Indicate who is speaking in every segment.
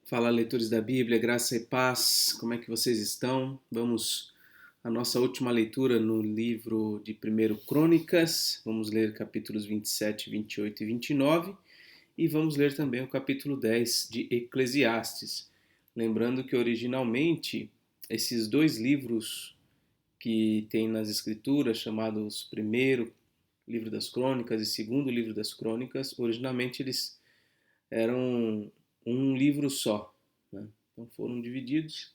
Speaker 1: Fala, leitores da Bíblia, graça e paz, como é que vocês estão? Vamos à nossa última leitura no livro de 1 Crônicas, vamos ler capítulos 27, 28 e 29 e vamos ler também o capítulo 10 de Eclesiastes. Lembrando que originalmente esses dois livros que tem nas escrituras, chamados primeiro livro das crônicas e segundo livro das crônicas, originalmente eles eram um livro só, né? Então foram divididos,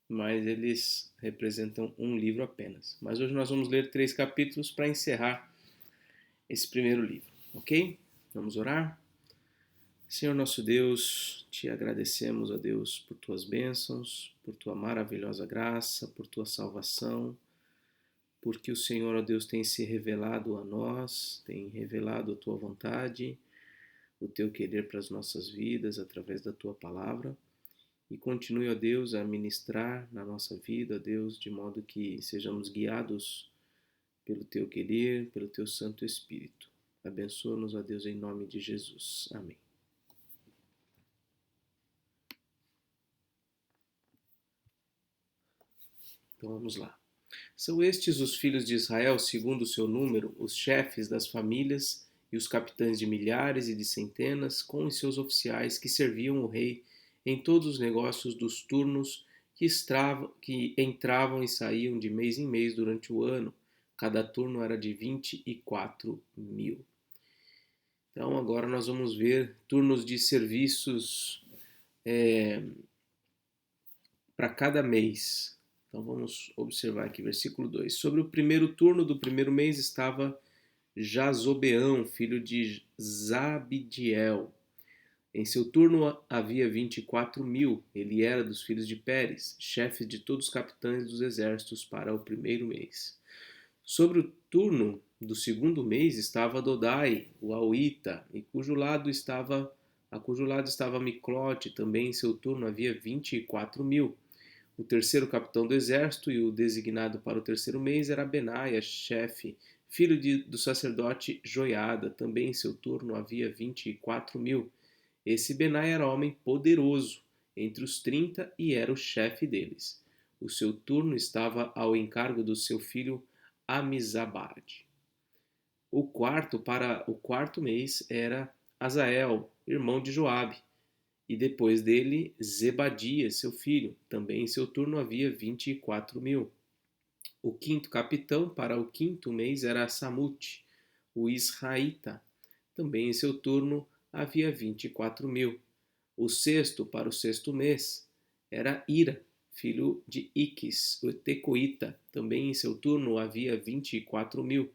Speaker 1: mas eles representam um livro apenas. Mas hoje nós vamos ler 3 capítulos para encerrar esse primeiro livro, ok? Vamos orar? Senhor nosso Deus, te agradecemos, ó Deus, por tuas bênçãos, por tua maravilhosa graça, por tua salvação, porque o Senhor, ó Deus, tem se revelado a nós, tem revelado a tua vontade, o teu querer para as nossas vidas através da tua palavra. E continue, ó Deus, a ministrar na nossa vida, ó Deus, de modo que sejamos guiados pelo teu querer, pelo teu Santo Espírito. Abençoa-nos, ó Deus, em nome de Jesus. Amém. Então vamos lá. São estes os filhos de Israel, segundo o seu número, os chefes das famílias e os capitães de milhares e de centenas, com os seus oficiais que serviam o rei em todos os negócios dos turnos que entravam e saíam de mês em mês durante o ano. Cada turno era de 24.000. Então agora nós vamos ver turnos de serviços para cada mês. Então vamos observar aqui, versículo 2. Sobre o primeiro turno do primeiro mês estava Jazobeão, filho de Zabdiel. Em seu turno havia 24.000. Ele era dos filhos de Pérez, chefe de todos os capitães dos exércitos para o primeiro mês. Sobre o turno do segundo mês estava Dodai, o Auita, a cujo lado estava Miclote. Também em seu turno havia 24.000. O terceiro capitão do exército e o designado para o terceiro mês era Benaia, chefe, filho do sacerdote Joiada. Também em seu turno havia 24.000. Esse Benaia era homem poderoso entre os 30 e era o chefe deles. O seu turno estava ao encargo do seu filho Amizabade. Para o quarto mês era Azael, irmão de Joabe, e depois dele Zebadias, seu filho. Também em seu turno havia 24.000. O quinto capitão para o quinto mês era Samute, o Israelita. Também em seu turno havia 24.000. O sexto para o sexto mês era Ira, filho de Iques, o Tecoita. Também em seu turno havia 24.000.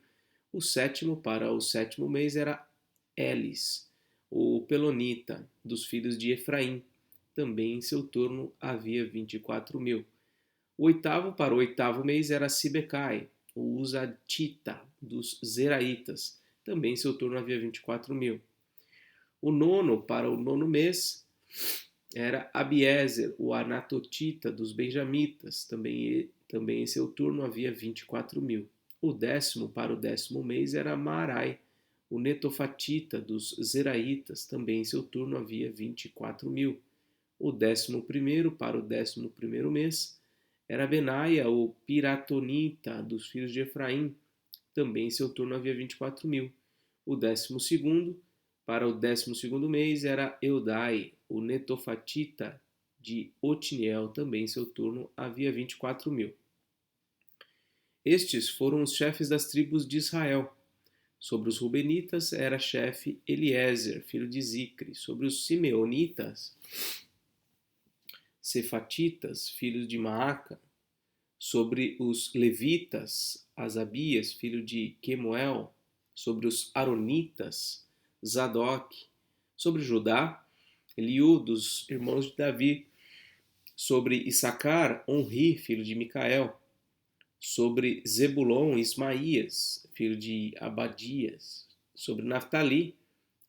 Speaker 1: O sétimo para o sétimo mês era Elis, o Pelonita, dos filhos de Efraim. Também em seu turno havia 24.000. O oitavo para o oitavo mês era Sibecai, o Uzatita, dos Zeraitas. Também em seu turno havia 24.000. O nono para o nono mês era Abiezer, o Anatotita, dos Benjamitas. Também em seu turno havia 24.000. O décimo para o décimo mês era Maarai, o Netofatita, dos Zeraitas. Também em seu turno havia 24.000. O décimo primeiro para o décimo primeiro mês era Benaia, o Piratonita, dos filhos de Efraim. Também em seu turno havia 24.000. O décimo segundo para o décimo segundo mês era Eudai, o Netofatita, de Otniel. Também em seu turno havia 24.000. Estes foram os chefes das tribos de Israel. Sobre os Rubenitas era chefe Eliezer, filho de Zicre. Sobre os Simeonitas, Cefatitas, filhos de Maaca. Sobre os Levitas, Asabias, filho de Quemuel. Sobre os Aronitas, Zadok. Sobre Judá, Eliú, dos irmãos de Davi. Sobre Issacar, Onri, filho de Micael. Sobre Zebulon, Ismaías, filho de Abadias. Sobre Naftali,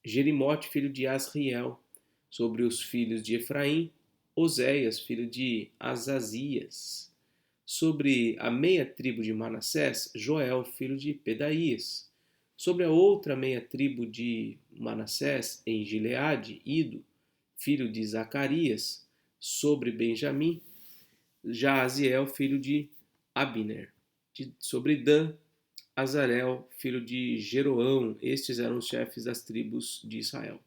Speaker 1: Jerimote, filho de Asriel. Sobre os filhos de Efraim, Oséias, filho de Azazias. Sobre a meia tribo de Manassés, Joel, filho de Pedaías. Sobre a outra meia tribo de Manassés, em Gileade, Ido, filho de Zacarias, sobre Benjamim, Jaaziel, filho de Abner, sobre Dan, Azarel, filho de Jeroão. Estes eram os chefes das tribos de Israel.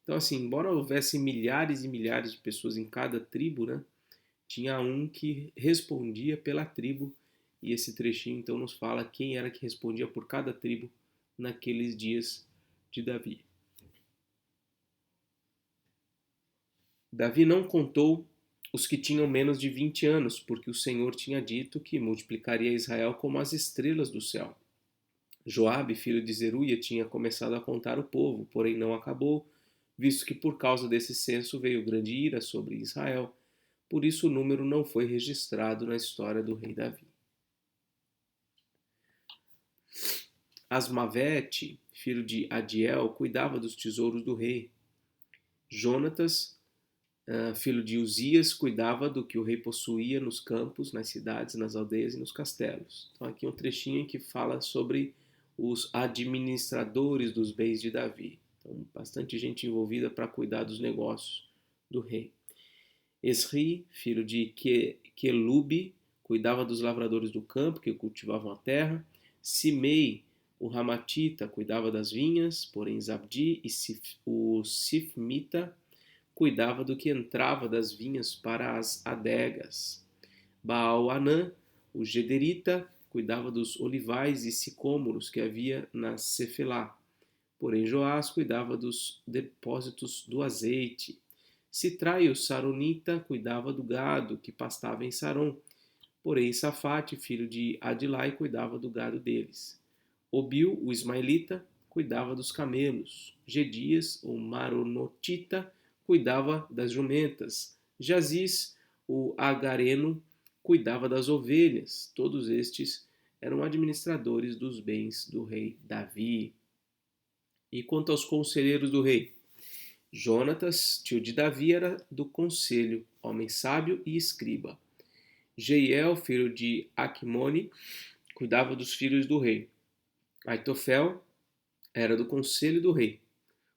Speaker 1: Então, assim, embora houvesse milhares e milhares de pessoas em cada tribo, né, tinha um que respondia pela tribo, e esse trechinho então nos fala quem era que respondia por cada tribo naqueles dias de Davi. Davi não contou os que tinham menos de 20 anos, porque o Senhor tinha dito que multiplicaria Israel como as estrelas do céu. Joabe, filho de Zeruia, tinha começado a contar o povo, porém não acabou, visto que por causa desse censo veio grande ira sobre Israel. Por isso o número não foi registrado na história do rei Davi. Asmavete, filho de Adiel, cuidava dos tesouros do rei. Jonatas, filho de Uzias, cuidava do que o rei possuía nos campos, nas cidades, nas aldeias e nos castelos. Então aqui um trechinho em que fala sobre os administradores dos bens de Davi. Então bastante gente envolvida para cuidar dos negócios do rei. Esri, filho de Quelube, cuidava dos lavradores do campo que cultivavam a terra. Simei, o Ramatita, cuidava das vinhas, porém Zabdi e o Sifmita cuidava do que entrava das vinhas para as adegas. Baal-Anã, o Gederita, cuidava dos olivais e sicômoros que havia na Cefelá. Porém Joás cuidava dos depósitos do azeite. Sitrai, o Saronita, cuidava do gado que pastava em Saron. Porém Safate, filho de Adilai, cuidava do gado deles. Obil, o Ismaelita, cuidava dos camelos. Gedias, o Maronotita, cuidava das jumentas. Jaziz, o Agareno, cuidava das ovelhas. Todos estes eram administradores dos bens do rei Davi. E quanto aos conselheiros do rei, Jonatas, tio de Davi, era do conselho, homem sábio e escriba. Jeiel, filho de Aquimone, cuidava dos filhos do rei. Aitofel era do conselho do rei.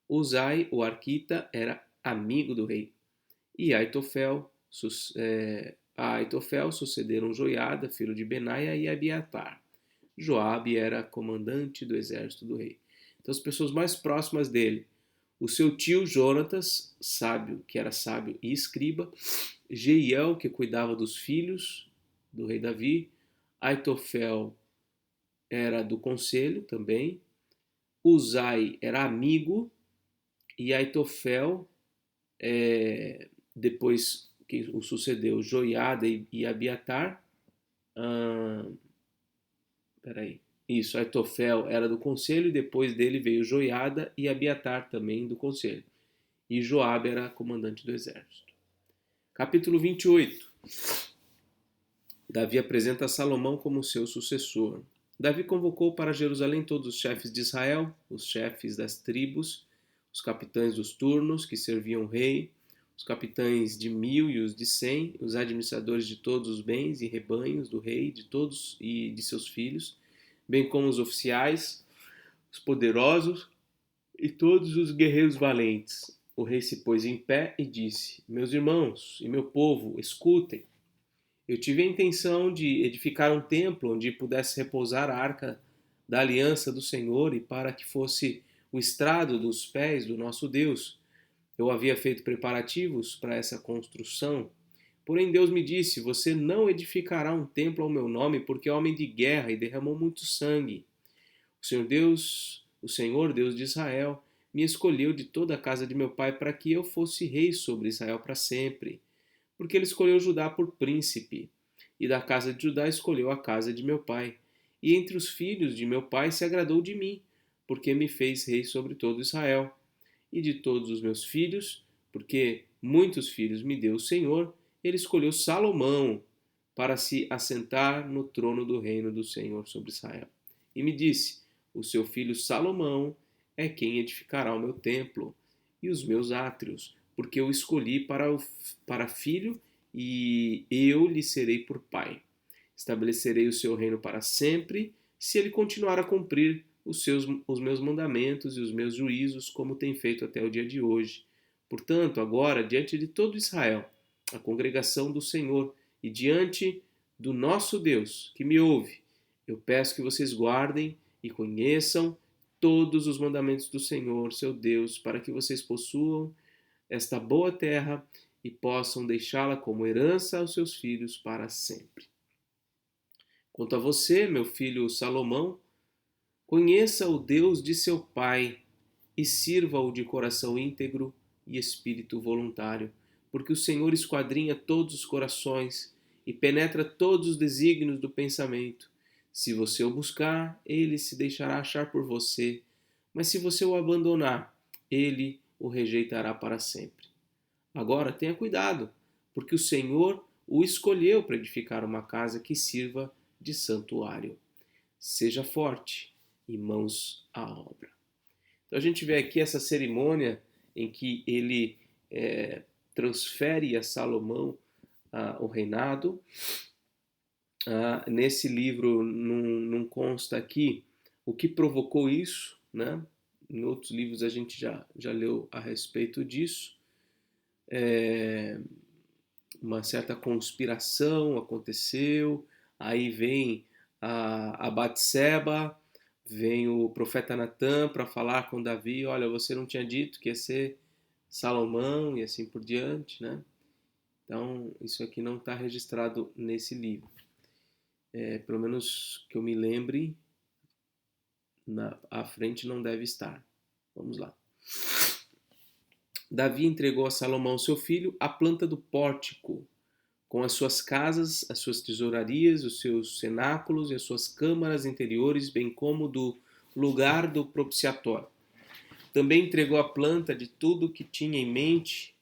Speaker 1: Uzai, o arquita, era amigo do rei. E a Aitofel sucederam Joiada, filho de Benaia, e Abiatar. Joabe era comandante do exército do rei. Então as pessoas mais próximas dele, o seu tio Jonatas, sábio, que era sábio e escriba, Jeiel, que cuidava dos filhos do rei Davi, Aitofel era do conselho também, Uzai era amigo, e Aitofel, depois que o sucedeu Joiada e Abiatar, isso, Aitofel era do conselho, e depois dele veio Joiada e Abiatar também do conselho. E Joabe era comandante do exército. Capítulo 28. Davi apresenta Salomão como seu sucessor. Davi convocou para Jerusalém todos os chefes de Israel, os chefes das tribos, os capitães dos turnos que serviam o rei, os capitães de 1000 e os de 100, os administradores de todos os bens e rebanhos do rei, de todos e de seus filhos, bem como os oficiais, os poderosos e todos os guerreiros valentes. O rei se pôs em pé e disse: Meus irmãos e meu povo, escutem. Eu tive a intenção de edificar um templo onde pudesse repousar a arca da aliança do Senhor e para que fosse o estrado dos pés do nosso Deus. Eu havia feito preparativos para essa construção. Porém Deus me disse: Você não edificará um templo ao meu nome, porque é homem de guerra e derramou muito sangue. O Senhor Deus de Israel, me escolheu de toda a casa de meu pai para que eu fosse rei sobre Israel para sempre. Porque ele escolheu Judá por príncipe, e da casa de Judá escolheu a casa de meu pai. E entre os filhos de meu pai se agradou de mim, porque me fez rei sobre todo Israel. E de todos os meus filhos, porque muitos filhos me deu o Senhor, ele escolheu Salomão para se assentar no trono do reino do Senhor sobre Israel. E me disse: O seu filho Salomão é quem edificará o meu templo e os meus átrios, porque eu escolhi para filho e eu lhe serei por pai. Estabelecerei o seu reino para sempre, se ele continuar a cumprir os meus mandamentos e os meus juízos, como tem feito até o dia de hoje. Portanto, agora, diante de todo Israel, a congregação do Senhor, e diante do nosso Deus, que me ouve, eu peço que vocês guardem e conheçam todos os mandamentos do Senhor, seu Deus, para que vocês possuam esta boa terra e possam deixá-la como herança aos seus filhos para sempre. Quanto a você, meu filho Salomão, conheça o Deus de seu pai e sirva-o de coração íntegro e espírito voluntário, porque o Senhor esquadrinha todos os corações e penetra todos os desígnios do pensamento. Se você o buscar, ele se deixará achar por você, mas se você o abandonar, ele o rejeitará para sempre. Agora tenha cuidado, porque o Senhor o escolheu para edificar uma casa que sirva de santuário. Seja forte e mãos à obra. Então a gente vê aqui essa cerimônia em que ele transfere a Salomão o reinado. Nesse livro não consta aqui o que provocou isso, né? Em outros livros a gente já leu a respeito disso. Uma certa conspiração aconteceu, aí vem a Batseba, vem o profeta Natã para falar com Davi, olha, você não tinha dito que ia ser Salomão e assim por diante, né? Então, isso aqui não está registrado nesse livro. Pelo menos que eu me lembre, à frente não deve estar. Vamos lá. Davi entregou a Salomão, seu filho, a planta do pórtico, com as suas casas, as suas tesourarias, os seus cenáculos e as suas câmaras interiores, bem como do lugar do propiciatório. Também entregou a planta de tudo que tinha em mente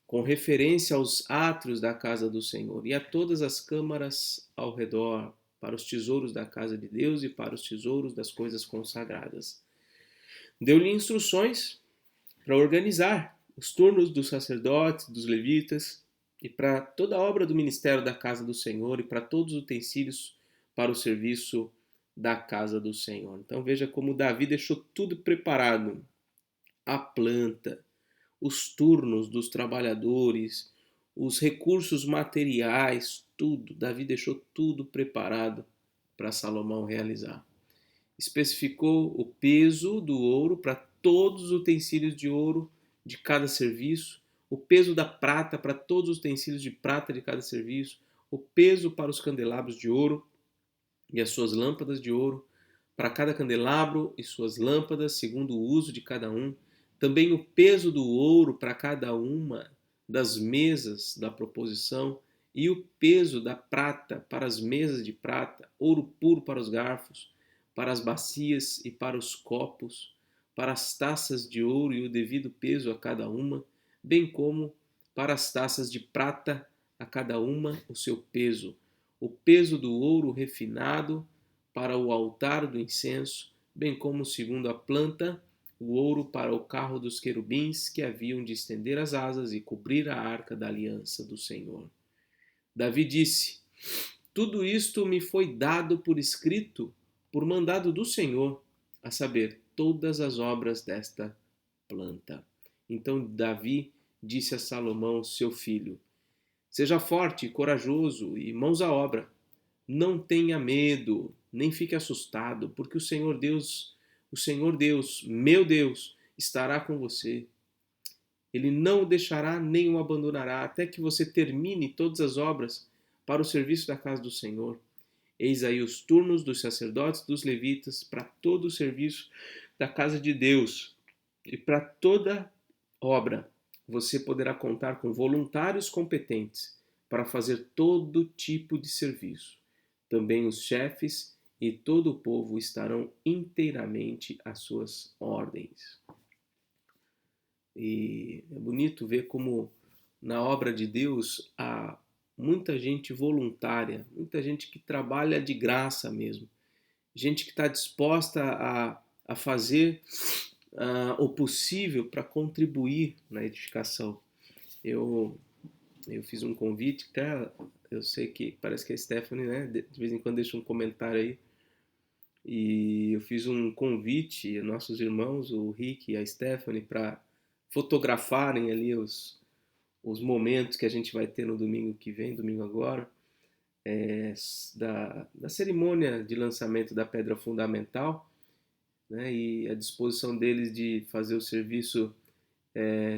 Speaker 1: com referência aos átrios da casa do Senhor e a todas as câmaras ao redor, para os tesouros da casa de Deus e para os tesouros das coisas consagradas. Deu-lhe instruções para organizar os turnos dos sacerdotes, dos levitas, e para toda a obra do ministério da casa do Senhor e para todos os utensílios para o serviço da casa do Senhor. Então veja como Davi deixou tudo preparado. A planta, os turnos dos trabalhadores, os recursos materiais, tudo. Davi deixou tudo preparado para Salomão realizar. Especificou o peso do ouro para todos os utensílios de ouro de cada serviço, o peso da prata para todos os utensílios de prata de cada serviço, o peso para os candelabros de ouro e as suas lâmpadas de ouro, para cada candelabro e suas lâmpadas, segundo o uso de cada um, também o peso do ouro para cada uma das mesas da proposição e o peso da prata para as mesas de prata, ouro puro para os garfos, para as bacias e para os copos, para as taças de ouro e o devido peso a cada uma, bem como para as taças de prata a cada uma o seu peso, o peso do ouro refinado para o altar do incenso, bem como segundo a planta, o ouro para o carro dos querubins que haviam de estender as asas e cobrir a arca da aliança do Senhor. Davi disse: tudo isto me foi dado por escrito, por mandado do Senhor, a saber, todas as obras desta planta. Então Davi disse a Salomão, seu filho: seja forte e corajoso e mãos à obra. Não tenha medo, nem fique assustado, porque o Senhor Deus, meu Deus, estará com você. Ele não o deixará nem o abandonará, até que você termine todas as obras para o serviço da casa do Senhor. Eis aí os turnos dos sacerdotes e dos levitas para todo o serviço da casa de Deus. E para toda obra você poderá contar com voluntários competentes para fazer todo tipo de serviço. Também os chefes e todo o povo estarão inteiramente às suas ordens. E é bonito ver como na obra de Deus há muita gente voluntária, muita gente que trabalha de graça mesmo, gente que está disposta a fazer o possível para contribuir na edificação. Eu fiz um convite, até eu sei que parece que a Stephanie, né, de vez em quando deixa um comentário aí, e eu fiz um convite a nossos irmãos, o Rick e a Stephanie, para fotografarem ali os momentos que a gente vai ter no domingo que vem, domingo agora, da cerimônia de lançamento da pedra fundamental, né, e a disposição deles de fazer o serviço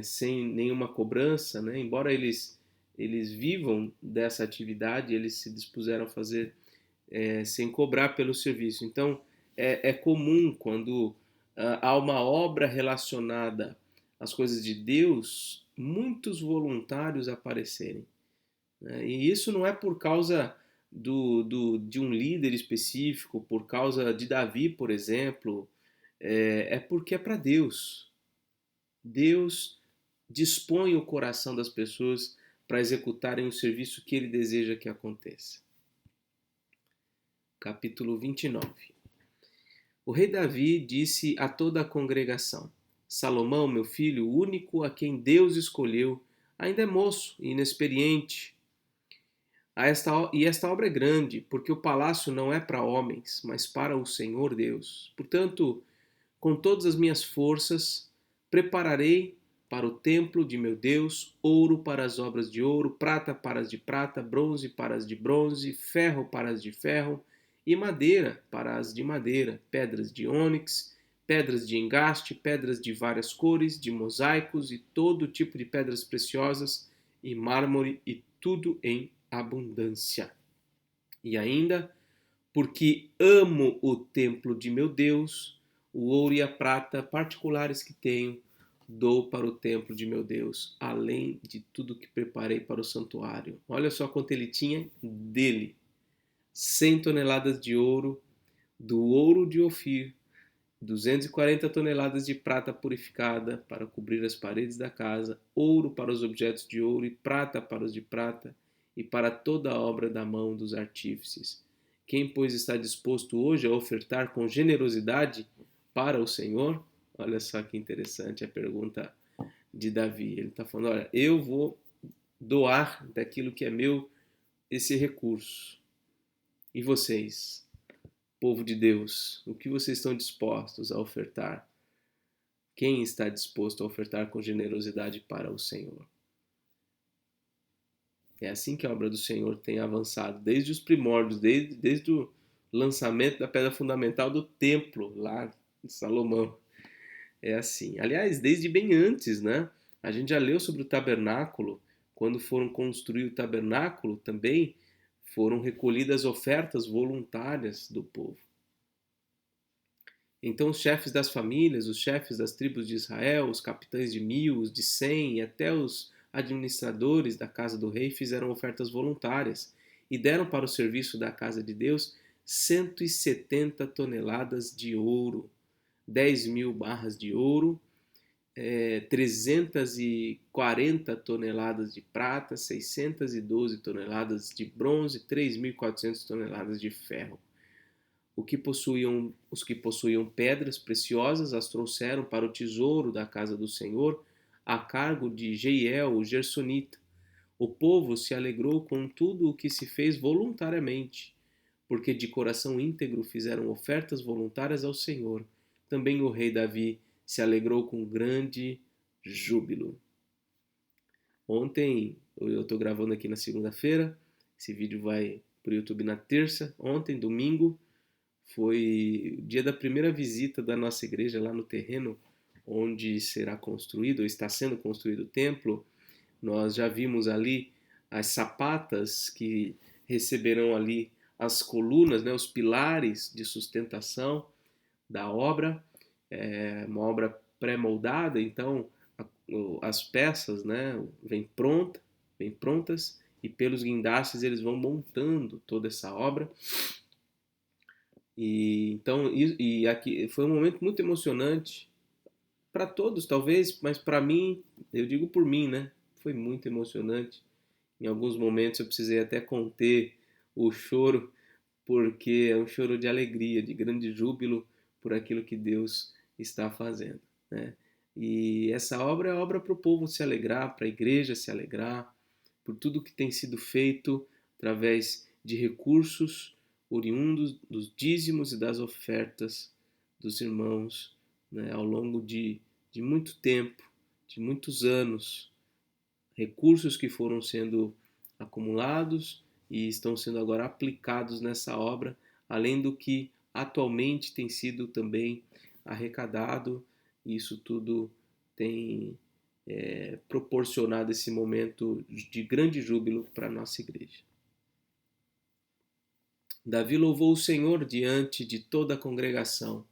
Speaker 1: sem nenhuma cobrança, né, embora eles vivam dessa atividade, eles se dispuseram a fazer sem cobrar pelo serviço. Então, é comum quando há uma obra relacionada às coisas de Deus, muitos voluntários aparecerem, né? E isso não é por causa de um líder específico, por causa de Davi, por exemplo, é porque é para Deus. Deus dispõe o coração das pessoas para executarem o serviço que ele deseja que aconteça. Capítulo 29. O rei Davi disse a toda a congregação: Salomão, meu filho, o único a quem Deus escolheu, ainda é moço e inexperiente. Esta obra é grande, porque o palácio não é para homens, mas para o Senhor Deus. Portanto, com todas as minhas forças, prepararei para o templo de meu Deus ouro para as obras de ouro, prata para as de prata, bronze para as de bronze, ferro para as de ferro e madeira para as de madeira, pedras de ônix, pedras de engaste, pedras de várias cores, de mosaicos e todo tipo de pedras preciosas e mármore e tudo em abundância. E ainda, porque amo o templo de meu Deus, o ouro e a prata particulares que tenho, dou para o templo de meu Deus, além de tudo que preparei para o santuário. Olha só quanto ele tinha dele: 100 toneladas de ouro, do ouro de Ofir, 240 toneladas de prata purificada para cobrir as paredes da casa, ouro para os objetos de ouro e prata para os de prata, e para toda a obra da mão dos artífices. Quem, pois, está disposto hoje a ofertar com generosidade para o Senhor? Olha só que interessante a pergunta de Davi. Ele está falando: olha, eu vou doar daquilo que é meu esse recurso. E vocês, povo de Deus, o que vocês estão dispostos a ofertar? Quem está disposto a ofertar com generosidade para o Senhor? É assim que a obra do Senhor tem avançado, desde os primórdios, desde o lançamento da pedra fundamental do templo, lá de Salomão. É assim. Aliás, desde bem antes, né? A gente já leu sobre o tabernáculo. Quando foram construir o tabernáculo, também foram recolhidas ofertas voluntárias do povo. Então os chefes das famílias, os chefes das tribos de Israel, os capitães de 1000, os de 100 e até os administradores da casa do rei fizeram ofertas voluntárias e deram para o serviço da casa de Deus 170 toneladas de ouro, 10.000 barras de ouro, 340 toneladas de prata, 612 toneladas de bronze, 3.400 toneladas de ferro. Os que possuíam pedras preciosas as trouxeram para o tesouro da casa do Senhor, a cargo de Jeiel, o Gersonita. O povo se alegrou com tudo o que se fez voluntariamente, porque de coração íntegro fizeram ofertas voluntárias ao Senhor. Também o rei Davi se alegrou com grande júbilo. Ontem, eu estou gravando aqui na segunda-feira, esse vídeo vai para o YouTube na terça. Ontem, domingo, foi o dia da primeira visita da nossa igreja lá no terreno onde será construído, ou está sendo construído o templo. Nós já vimos ali as sapatas que receberão ali as colunas, né, os pilares de sustentação da obra. É uma obra pré-moldada, então as peças, né, vêm prontas e pelos guindastes eles vão montando toda essa obra. E então aqui foi um momento muito emocionante para todos, talvez, mas para mim, eu digo por mim, né? Foi muito emocionante. Em alguns momentos eu precisei até conter o choro, porque é um choro de alegria, de grande júbilo por aquilo que Deus está fazendo, né? E essa obra é obra para o povo se alegrar, para a igreja se alegrar, por tudo que tem sido feito através de recursos oriundos dos dízimos e das ofertas dos irmãos, né, ao longo de muito tempo, de muitos anos, recursos que foram sendo acumulados e estão sendo agora aplicados nessa obra, além do que atualmente tem sido também arrecadado. Isso tudo tem proporcionado esse momento de grande júbilo para a nossa igreja. Davi louvou o Senhor diante de toda a congregação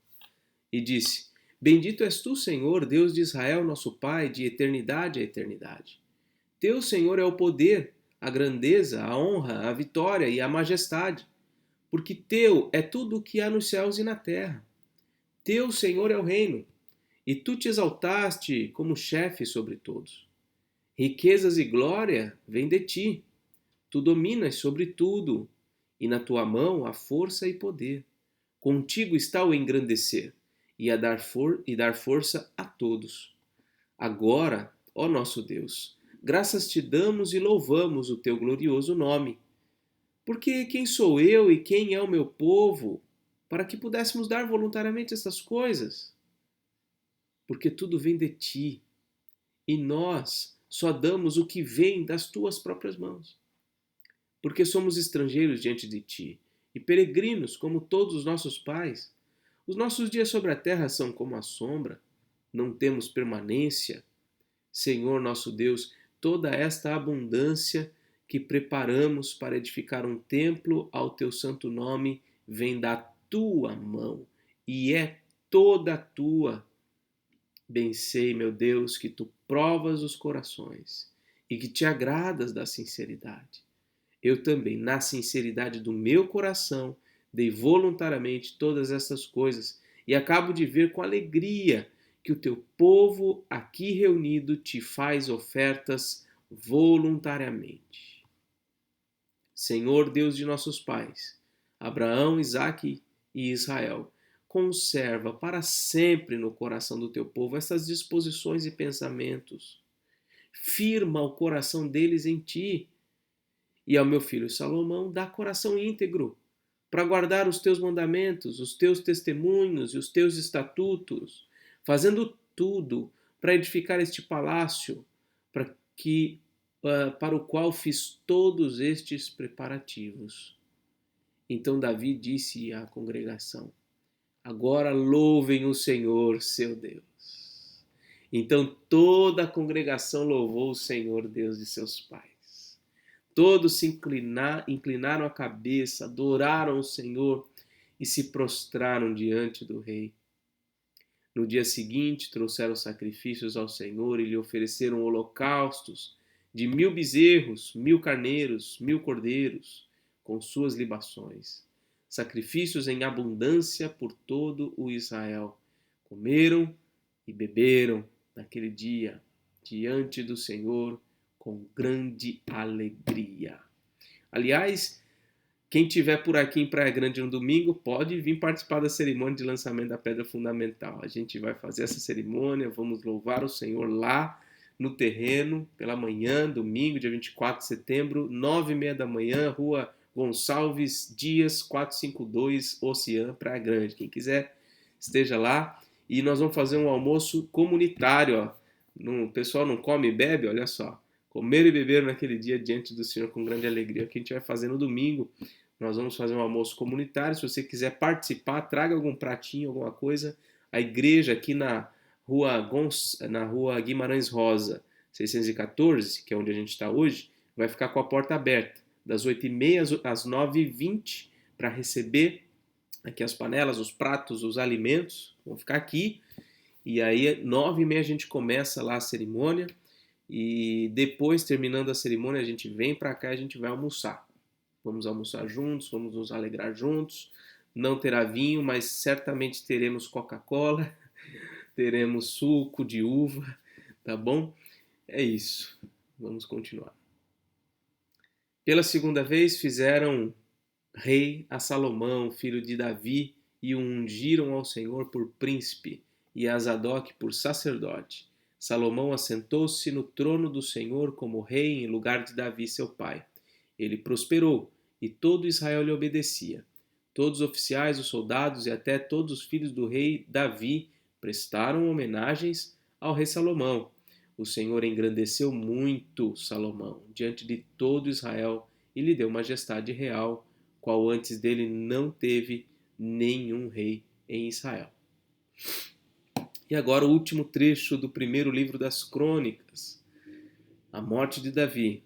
Speaker 1: e disse: Bendito és tu, Senhor, Deus de Israel, nosso Pai, de eternidade a eternidade. Teu, Senhor, é o poder, a grandeza, a honra, a vitória e a majestade, porque teu é tudo o que há nos céus e na terra. Teu, Senhor, é o reino, e tu te exaltaste como chefe sobre todos. Riquezas e glória vêm de ti. Tu dominas sobre tudo, e na tua mão há força e poder. Contigo está o engrandecer e dar força a todos. Agora, ó nosso Deus, graças te damos e louvamos o teu glorioso nome. Porque quem sou eu e quem é o meu povo para que pudéssemos dar voluntariamente essas coisas? Porque tudo vem de ti e nós só damos o que vem das tuas próprias mãos. Porque somos estrangeiros diante de ti e peregrinos como todos os nossos pais. Os nossos dias sobre a terra são como a sombra, não temos permanência. Senhor nosso Deus, toda esta abundância que preparamos para edificar um templo ao teu santo nome vem da tua mão e é toda tua. Bem sei, meu Deus, que tu provas os corações e que te agradas da sinceridade. Eu também, na sinceridade do meu coração, dei voluntariamente todas essas coisas e acabo de ver com alegria que o teu povo aqui reunido te faz ofertas voluntariamente. Senhor Deus de nossos pais, Abraão, Isaque e Israel, conserva para sempre no coração do teu povo essas disposições e pensamentos. Firma o coração deles em ti. E ao meu filho Salomão dá coração íntegro para guardar os teus mandamentos, os teus testemunhos e os teus estatutos, fazendo tudo para edificar este palácio, para o qual fiz todos estes preparativos. Então Davi disse à congregação: Agora louvem o Senhor, seu Deus. Então toda a congregação louvou o Senhor, Deus de seus pais. Todos se inclinaram a cabeça, adoraram o Senhor e se prostraram diante do rei. No dia seguinte, trouxeram sacrifícios ao Senhor e lhe ofereceram holocaustos de 1000 bezerros, 1000 carneiros, 1000 cordeiros, com suas libações. Sacrifícios em abundância por todo o Israel. Comeram e beberam naquele dia diante do Senhor com grande alegria. Aliás, quem tiver por aqui em Praia Grande no domingo pode vir participar da cerimônia de lançamento da Pedra Fundamental. A gente vai fazer essa cerimônia, vamos louvar o Senhor lá no terreno pela manhã, domingo, dia 24 de setembro, 9h30 da manhã, Rua Gonçalves Dias, 452, Oceã, Praia Grande. Quem quiser, esteja lá. E nós vamos fazer um almoço comunitário. Ó. O pessoal não come e bebe, olha só. Comer e beber naquele dia diante do Senhor com grande alegria. O que a gente vai fazer no domingo, nós vamos fazer um almoço comunitário. Se você quiser participar, traga algum pratinho, alguma coisa. A igreja aqui na rua Guimarães Rosa, 614, que é onde a gente está hoje, vai ficar com a porta aberta, das 8h30 às 9h20, para receber aqui as panelas, os pratos, os alimentos. Vão ficar aqui. E aí, 9h30 a gente começa lá a cerimônia. E depois, terminando a cerimônia, a gente vem para cá e a gente vai almoçar. Vamos almoçar juntos, vamos nos alegrar juntos. Não terá vinho, mas certamente teremos Coca-Cola, teremos suco de uva, tá bom? É isso. Vamos continuar. Pela segunda vez fizeram rei a Salomão, filho de Davi, e o ungiram ao Senhor por príncipe, e a Zadok por sacerdote. Salomão assentou-se no trono do Senhor como rei em lugar de Davi, seu pai. Ele prosperou, e todo Israel lhe obedecia. Todos os oficiais, os soldados e até todos os filhos do rei Davi prestaram homenagens ao rei Salomão. O Senhor engrandeceu muito Salomão diante de todo Israel e lhe deu majestade real, qual antes dele não teve nenhum rei em Israel. E agora o último trecho do primeiro livro das Crônicas, a morte de Davi.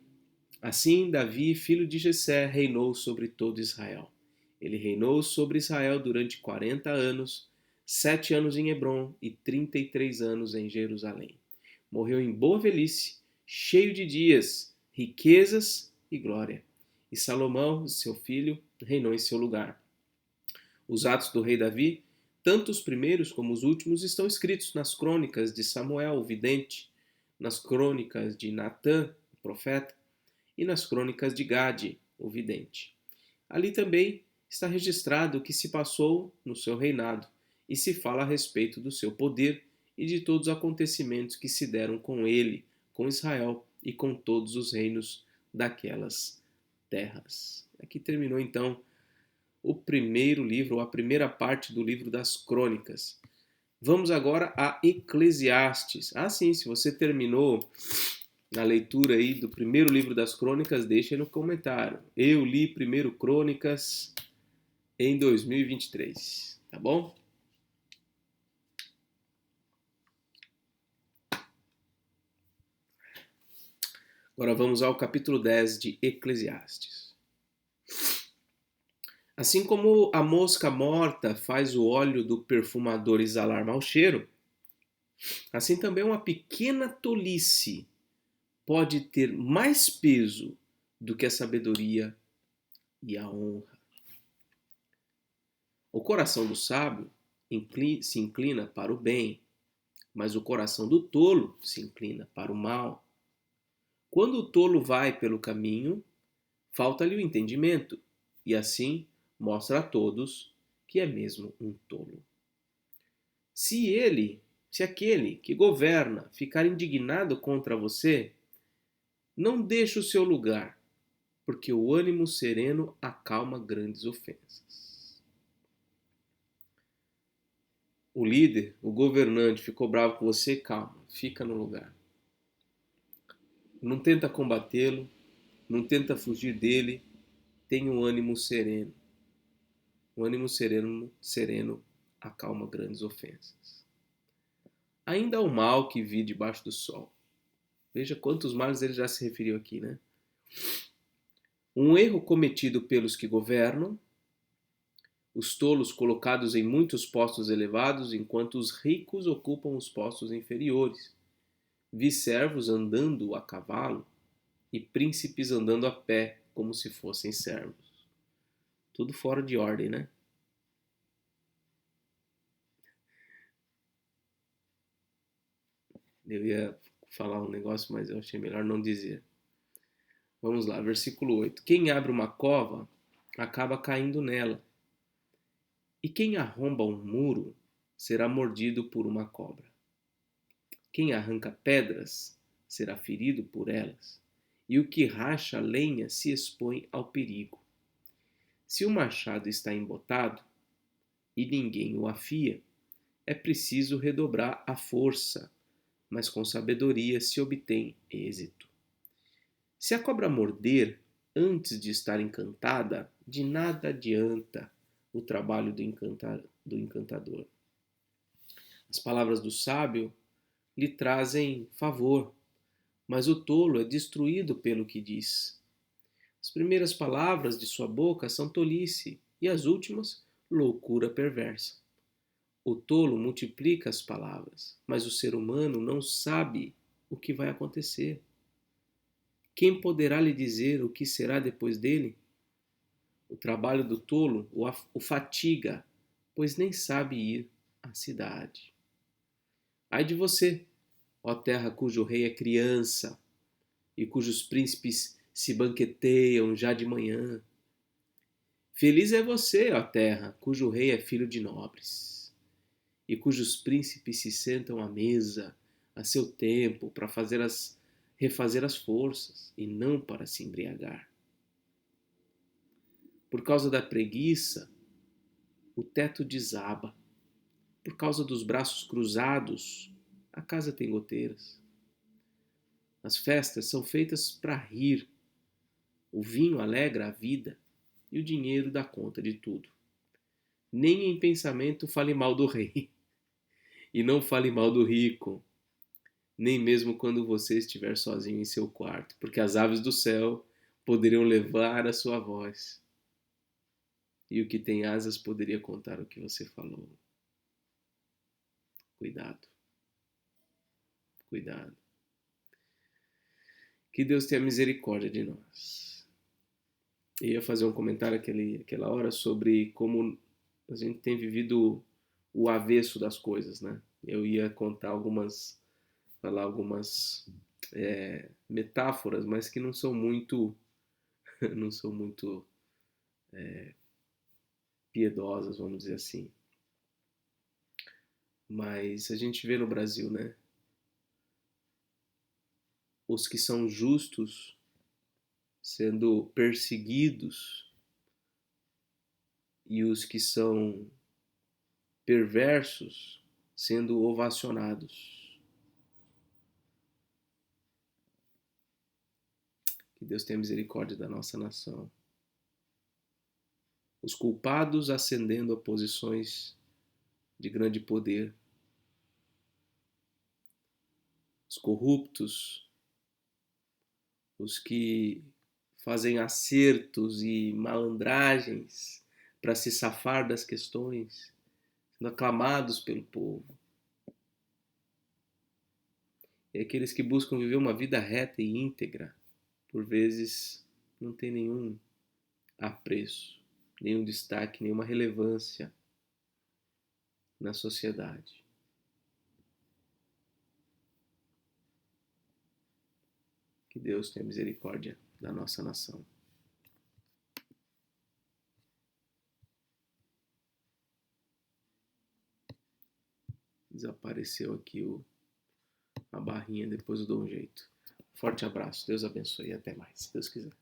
Speaker 1: Assim, Davi, filho de Jessé, reinou sobre todo Israel. Ele reinou sobre Israel durante 40 anos, 7 anos em Hebrom e 33 anos em Jerusalém. Morreu em boa velhice, cheio de dias, riquezas e glória. E Salomão, seu filho, reinou em seu lugar. Os atos do rei Davi, tanto os primeiros como os últimos, estão escritos nas crônicas de Samuel, o vidente, nas crônicas de Natã, o profeta, e nas crônicas de Gade, o vidente. Ali também está registrado o que se passou no seu reinado, e se fala a respeito do seu poder e de todos os acontecimentos que se deram com ele, com Israel e com todos os reinos daquelas terras. Aqui terminou então o primeiro livro, ou a primeira parte do livro das Crônicas. Vamos agora a Eclesiastes. Ah, sim, se você terminou na leitura aí do primeiro livro das Crônicas, deixa aí no comentário. Eu li primeiro Crônicas em 2023, tá bom? Agora vamos ao capítulo 10 de Eclesiastes. Assim como a mosca morta faz o óleo do perfumador exalar mau cheiro, assim também uma pequena tolice pode ter mais peso do que a sabedoria e a honra. O coração do sábio se inclina para o bem, mas o coração do tolo se inclina para o mal. Quando o tolo vai pelo caminho, falta-lhe o entendimento, e assim mostra a todos que é mesmo um tolo. Se aquele que governa ficar indignado contra você, não deixe o seu lugar, porque o ânimo sereno acalma grandes ofensas. O líder, o governante, ficou bravo com você, calma, fica no lugar. Não tenta combatê-lo, não tenta fugir dele, tenha um ânimo sereno. O ânimo sereno acalma grandes ofensas. Ainda há o mal que vi debaixo do sol. Veja quantos males ele já se referiu aqui, né? Um erro cometido pelos que governam, os tolos colocados em muitos postos elevados, enquanto os ricos ocupam os postos inferiores. Vi servos andando a cavalo e príncipes andando a pé, como se fossem servos. Tudo fora de ordem, né? Eu ia falar um negócio, mas eu achei melhor não dizer. Vamos lá, versículo 8. Quem abre uma cova acaba caindo nela, e quem arromba um muro será mordido por uma cobra. Quem arranca pedras será ferido por elas, e o que racha lenha se expõe ao perigo. Se o machado está embotado e ninguém o afia, é preciso redobrar a força, mas com sabedoria se obtém êxito. Se a cobra morder antes de estar encantada, de nada adianta o trabalho do encantador. As palavras do sábio lhe trazem favor, mas o tolo é destruído pelo que diz. As primeiras palavras de sua boca são tolice, e as últimas, loucura perversa. O tolo multiplica as palavras, mas o ser humano não sabe o que vai acontecer. Quem poderá lhe dizer o que será depois dele? O trabalho do tolo o fatiga, pois nem sabe ir à cidade. Ai de você, ó terra cujo rei é criança e cujos príncipes se banqueteiam já de manhã. Feliz é você, ó terra, cujo rei é filho de nobres e cujos príncipes se sentam à mesa a seu tempo para refazer as forças e não para se embriagar. Por causa da preguiça, o teto desaba. Por causa dos braços cruzados, a casa tem goteiras. As festas são feitas para rir. O vinho alegra a vida e o dinheiro dá conta de tudo. Nem em pensamento fale mal do rei e não fale mal do rico, nem mesmo quando você estiver sozinho em seu quarto, porque as aves do céu poderiam levar a sua voz e o que tem asas poderia contar o que você falou. Cuidado, cuidado. Que Deus tenha misericórdia de nós. Eu ia fazer um comentário aquela hora sobre como a gente tem vivido o avesso das coisas, né? Eu ia falar algumas metáforas, mas que não são muito, não são muito piedosas, vamos dizer assim. Mas a gente vê no Brasil, né? Os que são justos sendo perseguidos e os que são perversos sendo ovacionados. Que Deus tenha misericórdia da nossa nação. Os culpados ascendendo a posições de grande poder. Os corruptos, os que fazem acertos e malandragens para se safar das questões, sendo aclamados pelo povo. E aqueles que buscam viver uma vida reta e íntegra, por vezes não tem nenhum apreço, nenhum destaque, nenhuma relevância na sociedade. Que Deus tenha misericórdia da nossa nação. Desapareceu aqui a barrinha, depois eu dou um jeito. Forte abraço, Deus abençoe e até mais, se Deus quiser.